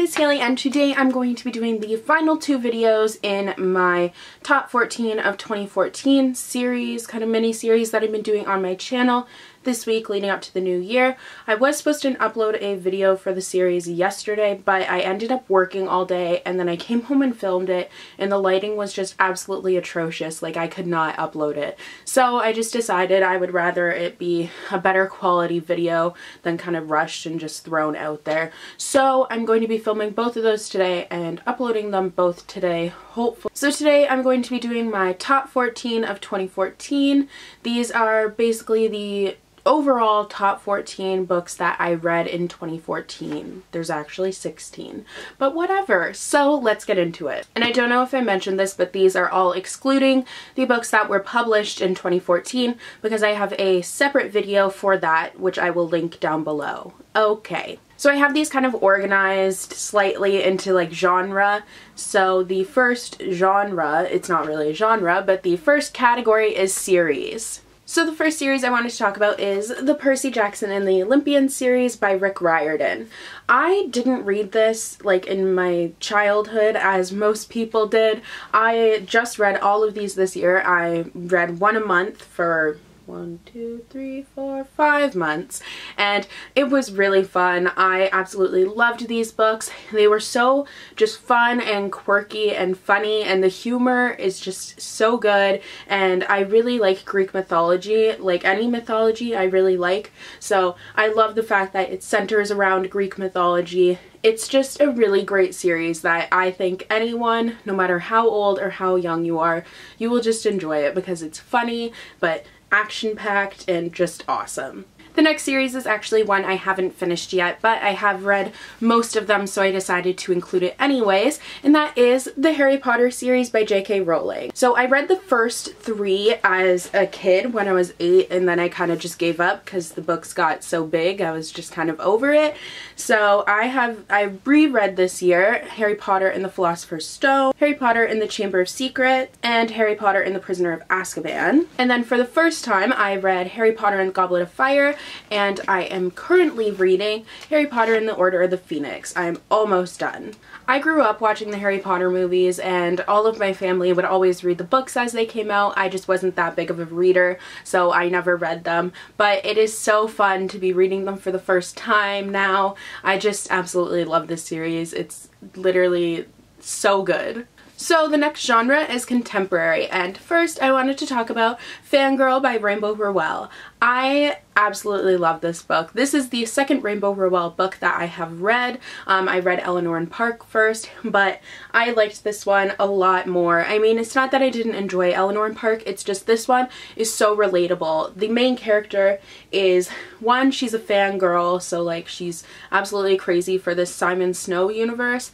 is Haley, and today I'm going to be doing the final two videos in my top 14 of 2014 series, kind of mini series that I've been doing on my channel this week leading up to the new year. I was supposed to upload a video for the series yesterday, but I ended up working all day and then I came home and filmed it, and the lighting was just absolutely atrocious. Like, I could not upload it. So I just decided I would rather it be a better quality video than kind of rushed and just thrown out there. So I'm going to be filming both of those today and uploading them both today, hopefully. So today I'm going to be doing my top 14 of 2014. These are basically the overall top 14 books that I read in 2014. There's actually 16, but whatever. So let's get into it. And I don't know if I mentioned this, but these are all excluding the books that were published in 2014 because I have a separate video for that, which I will link down below. Okay. So I have these kind of organized slightly into like genre. So the first genre, it's not really a genre, but the first category is series. So the first series I wanted to talk about is the Percy Jackson and the Olympian series by Rick Riordan. I didn't read this like in my childhood as most people did. I just read all of these this year. I read one a month for 5 months, and it was really fun. I absolutely loved these books. They were so just fun and quirky and funny, and the humor is just so good, and I really like Greek mythology. Like any mythology I really like, so I love the fact that it centers around Greek mythology. It's just a really great series that I think anyone, no matter how old or how young you are, you will just enjoy it because it's funny but action-packed and just awesome. The next series is actually one I haven't finished yet, but I have read most of them, so I decided to include it anyways, and that is the Harry Potter series by J.K. Rowling. So I read the first 3 as a kid when I was 8, and then I kind of just gave up because the books got so big. I was just kind of over it. So I reread this year Harry Potter and the Philosopher's Stone, Harry Potter and the Chamber of Secrets, and Harry Potter and the Prisoner of Azkaban. And then for the first time I read Harry Potter and the Goblet of Fire, and I am currently reading Harry Potter and the Order of the Phoenix. I'm almost done. I grew up watching the Harry Potter movies, and all of my family would always read the books as they came out. I just wasn't that big of a reader, so I never read them, but it is so fun to be reading them for the first time now. I just absolutely love this series. It's literally so good. So the next genre is contemporary, and first I wanted to talk about Fangirl by Rainbow Rowell. I absolutely love this book. This is the second Rainbow Rowell book that I have read. I read Eleanor and Park first, but I liked this one a lot more. I mean, it's not that I didn't enjoy Eleanor and Park, it's just this one is so relatable. The main character is, one, she's a fangirl, so like she's absolutely crazy for this Simon Snow universe,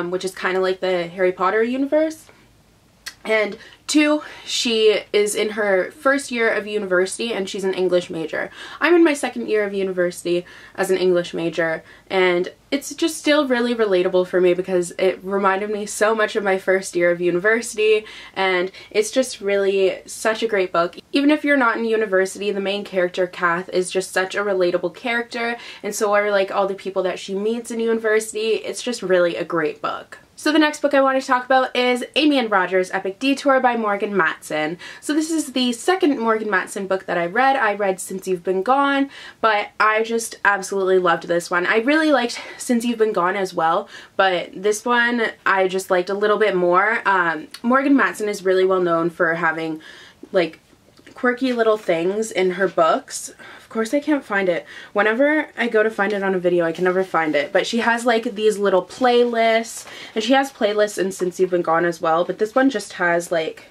which is kind of like the Harry Potter universe. And 2, she is in her first year of university and she's an English major. I'm in my second year of university as an English major, and it's just still really relatable for me because it reminded me so much of my first year of university, and it's just really such a great book. Even if you're not in university, the main character, Kath, is just such a relatable character, and so are like all the people that she meets in university. It's just really a great book. So the next book I want to talk about is Amy and Roger's Epic Detour by Morgan Matson. So this is the second Morgan Matson book that I read. I read Since You've Been Gone, but I just absolutely loved this one. I really liked Since You've Been Gone as well, but this one I just liked a little bit more. Morgan Matson is really well known for having like quirky little things in her books. Of course I can't find it. Whenever I go to find it on a video, I can never find it. But she has like these little playlists, and she has playlists in Since You've Been Gone as well, but this one just has like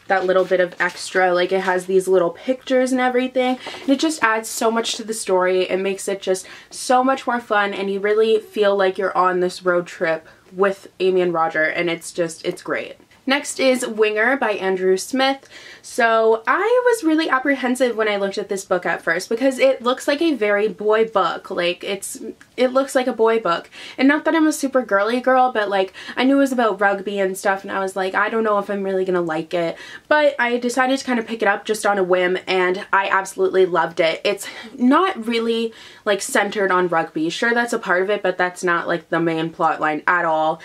that little bit of extra, like it has these little pictures and everything, and it just adds so much to the story. It makes it just so much more fun, and you really feel like you're on this road trip with Amy and Roger, and it's great. Next is Winger by Andrew Smith. So I was really apprehensive when I looked at this book at first because it looks like a very boy book. Like it looks like a boy book. And not that I'm a super girly girl, but like I knew it was about rugby and stuff and I was like, I don't know if I'm really gonna like it. But I decided to kind of pick it up just on a whim and I absolutely loved it. It's not really like centered on rugby. Sure, that's a part of it, but that's not like the main plot line at all.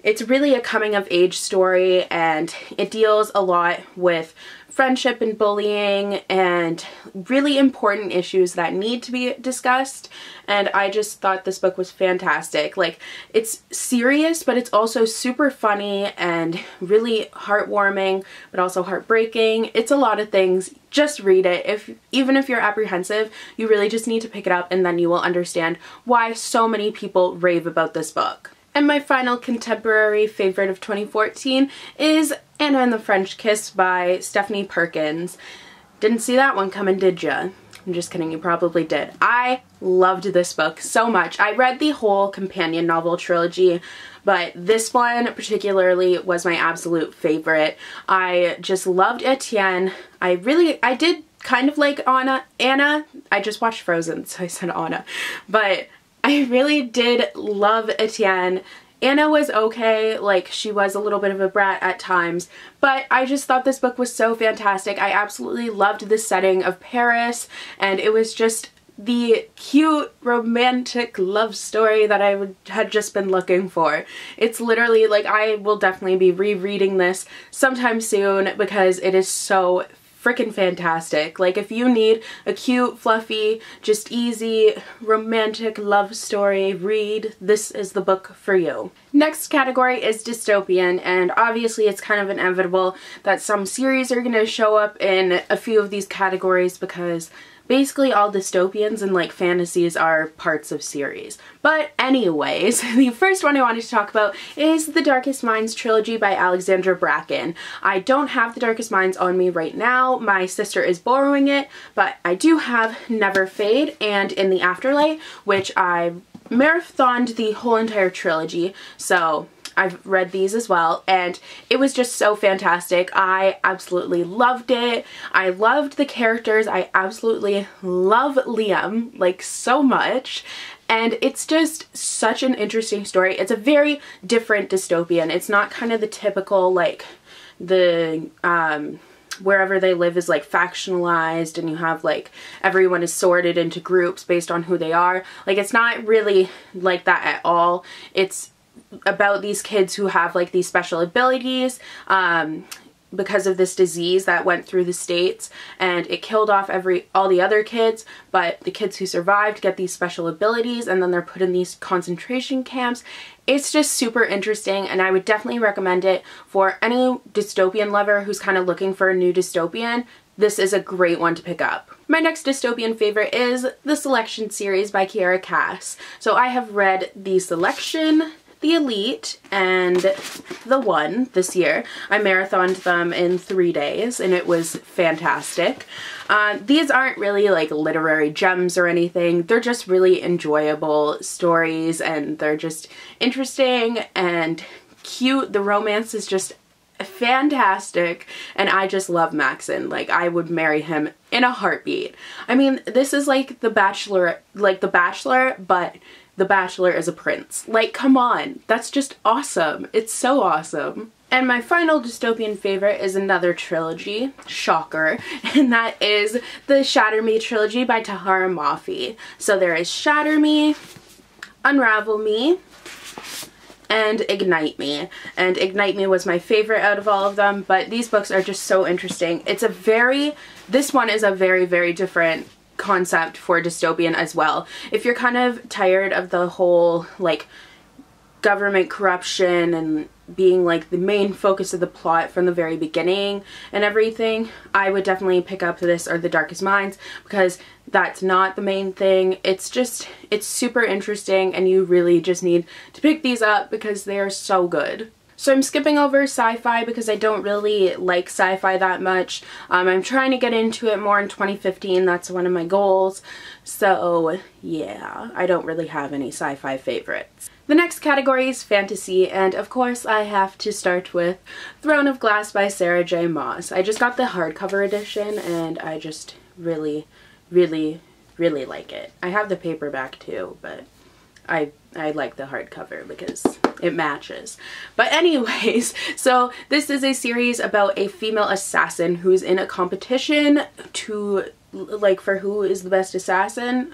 It's really a coming of age story and it deals a lot with friendship and bullying and really important issues that need to be discussed, and I just thought this book was fantastic. Like, it's serious, but it's also super funny and really heartwarming, but also heartbreaking. It's a lot of things. Just read it. Even if you're apprehensive, you really just need to pick it up and then you will understand why so many people rave about this book. And my final contemporary favorite of 2014 is Anna and the French Kiss by Stephanie Perkins. Didn't see that one coming, did ya? I'm just kidding, you probably did. I loved this book so much. I read the whole companion novel trilogy, but this one particularly was my absolute favorite. I just loved Etienne. I did kind of like Anna. I just watched Frozen, so I said Anna. But I really did love Etienne. Anna was okay, like she was a little bit of a brat at times, but I just thought this book was so fantastic. I absolutely loved the setting of Paris, and it was just the cute romantic love story that I had just been looking for. It's literally like, I will definitely be rereading this sometime soon because it is so freaking fantastic. Like, if you need a cute, fluffy, just easy, romantic love story read, this is the book for you. Next category is dystopian, and obviously it's kind of inevitable that some series are going to show up in a few of these categories because basically all dystopians and like fantasies are parts of series. But anyways, the first one I wanted to talk about is the Darkest Minds trilogy by Alexandra Bracken. I don't have the Darkest Minds on me right now. My sister is borrowing it, but I do have Never Fade and In the Afterlight, which I marathoned the whole entire trilogy, so I've read these as well, and it was just so fantastic. I absolutely loved it. I loved the characters. I absolutely love Liam, like, so much. And it's just such an interesting story. It's a very different dystopian. It's not kind of the typical, like, the, wherever they live is like factionalized and you have like everyone is sorted into groups based on who they are. Like, it's not really like that at all. It's about these kids who have like these special abilities because of this disease that went through the states, and it killed off all the other kids, but the kids who survived get these special abilities and then they're put in these concentration camps. It's just super interesting, and I would definitely recommend it for any dystopian lover who's kind of looking for a new dystopian. This is a great one to pick up. My next dystopian favorite is The Selection series by Kiera Cass. So I have read The Selection, The Elite, and The One this year. I marathoned them in 3 days and it was fantastic. These aren't really like literary gems or anything. They're just really enjoyable stories and they're just interesting and cute. The romance is just fantastic and I just love Maxon. Like, I would marry him in a heartbeat. I mean, this is like The Bachelor, but The Bachelor is a prince. Like, come on. That's just awesome. It's so awesome. And my final dystopian favorite is another trilogy, shocker, and that is the Shatter Me trilogy by Tahara Mafi. So there is Shatter Me, Unravel Me, and Ignite Me. And Ignite Me was my favorite out of all of them, but these books are just so interesting. This one is a very, very different concept for dystopian as well. If you're kind of tired of the whole like government corruption and being like the main focus of the plot from the very beginning and everything, I would definitely pick up this or The Darkest Minds, because that's not the main thing. It's super interesting and you really just need to pick these up because they are so good. So I'm skipping over sci-fi because I don't really like sci-fi that much. I'm trying to get into it more in 2015. That's one of my goals. So yeah, I don't really have any sci-fi favorites. The next category is fantasy, and of course I have to start with Throne of Glass by Sarah J. Maas. I just got the hardcover edition and I just really like it. I have the paperback too, but I like the hardcover because it matches. But anyways, so this is a series about a female assassin who's in a competition to for who is the best assassin.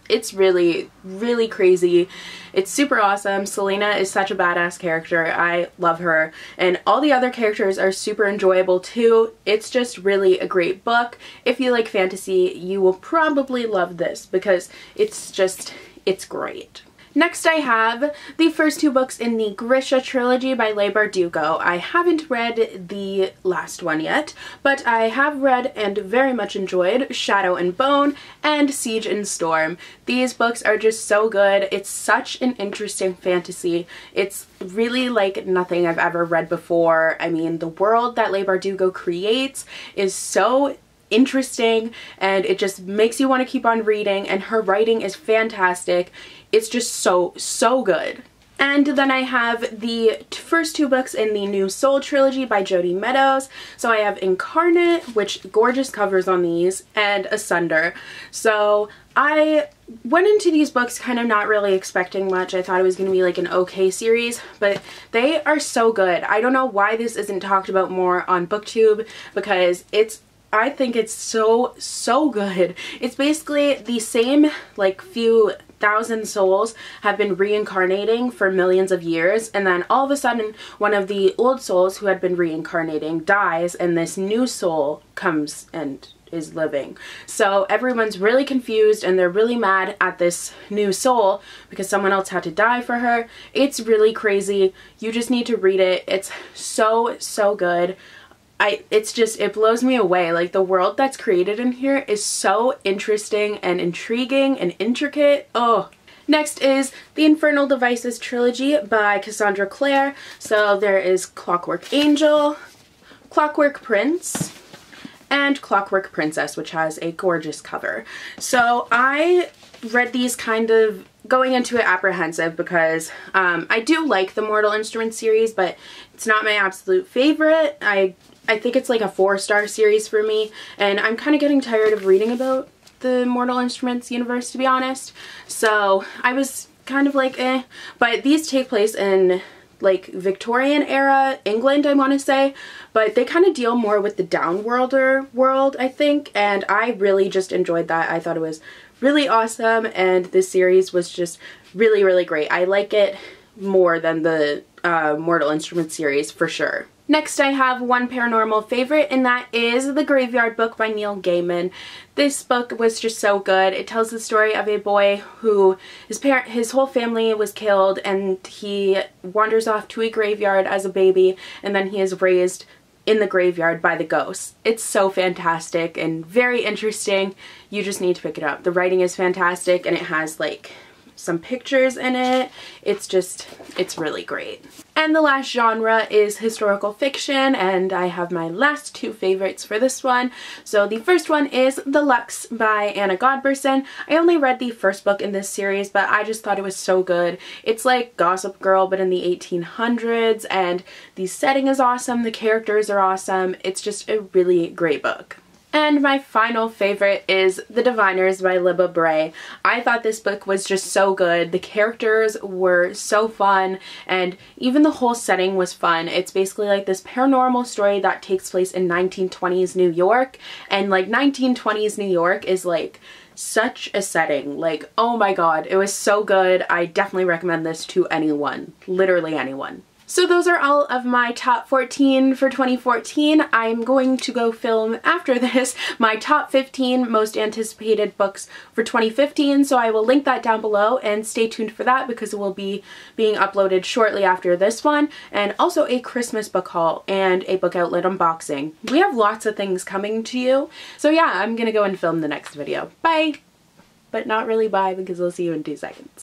It's really crazy. It's super awesome. Selena is such a badass character. I love her, and all the other characters are super enjoyable too. It's just really a great book. If you like fantasy, you will probably love this because it's great. Next I have the first two books in the Grisha trilogy by Leigh Bardugo. I haven't read the last one yet, but I have read and very much enjoyed Shadow and Bone and Siege and Storm. These books are just so good. It's such an interesting fantasy. It's really like nothing I've ever read before. I mean, the world that Leigh Bardugo creates is so interesting and it just makes you want to keep on reading, and her writing is fantastic. It's just so good. And then I have the first two books in the New Soul trilogy by Jodi Meadows. So I have Incarnate, which gorgeous covers on these, and Asunder. So I went into these books kind of not really expecting much. I thought it was going to be like an okay series, but they are so good. I don't know why this isn't talked about more on BookTube, because I think it's so good. It's basically the same like few thousand souls have been reincarnating for millions of years, and then all of a sudden one of the old souls who had been reincarnating dies, and this new soul comes and is living. So everyone's really confused and they're really mad at this new soul because someone else had to die for her. It's really crazy. You just need to read it. It's so good. It blows me away. Like, the world that's created in here is so interesting and intriguing and intricate. Oh. Next is the Infernal Devices trilogy by Cassandra Clare. So there is Clockwork Angel, Clockwork Prince, and Clockwork Princess, which has a gorgeous cover. So I read these kind of going into it apprehensive because I do like the Mortal Instruments series, but it's not my absolute favorite. I think it's like a 4-star series for me, and I'm kind of getting tired of reading about the Mortal Instruments universe, to be honest. So I was kind of like eh, but these take place in like Victorian era England, I want to say, but they kind of deal more with the downworlder world, I think, and I really just enjoyed that. I thought it was really awesome, and this series was just really great. I like it more than the Mortal Instruments series for sure. Next I have one paranormal favorite, and that is The Graveyard Book by Neil Gaiman. This book was just so good. It tells the story of a boy who his whole family was killed, and he wanders off to a graveyard as a baby, and then he is raised in the graveyard by the ghosts. It's so fantastic and very interesting. You just need to pick it up. The writing is fantastic, and it has like some pictures in it. It's really great. And the last genre is historical fiction, and I have my last two favorites for this one. So the first one is The Lux by Anna Godberson. I only read the first book in this series, but I just thought it was so good. It's like Gossip Girl, but in the 1800s, and the setting is awesome, the characters are awesome. It's just a really great book. And my final favorite is The Diviners by Libba Bray. I thought this book was just so good. The characters were so fun, and even the whole setting was fun. It's basically like this paranormal story that takes place in 1920s New York, and like 1920s New York is like such a setting. Like, oh my god, it was so good. I definitely recommend this to anyone. Literally anyone. So those are all of my top 14 for 2014. I'm going to go film after this my top 15 most anticipated books for 2015, so I will link that down below, and stay tuned for that because it will be being uploaded shortly after this one, and also a Christmas book haul and a book outlet unboxing. We have lots of things coming to you, so yeah, I'm gonna go and film the next video. Bye! But not really bye, because I'll see you in 2 seconds.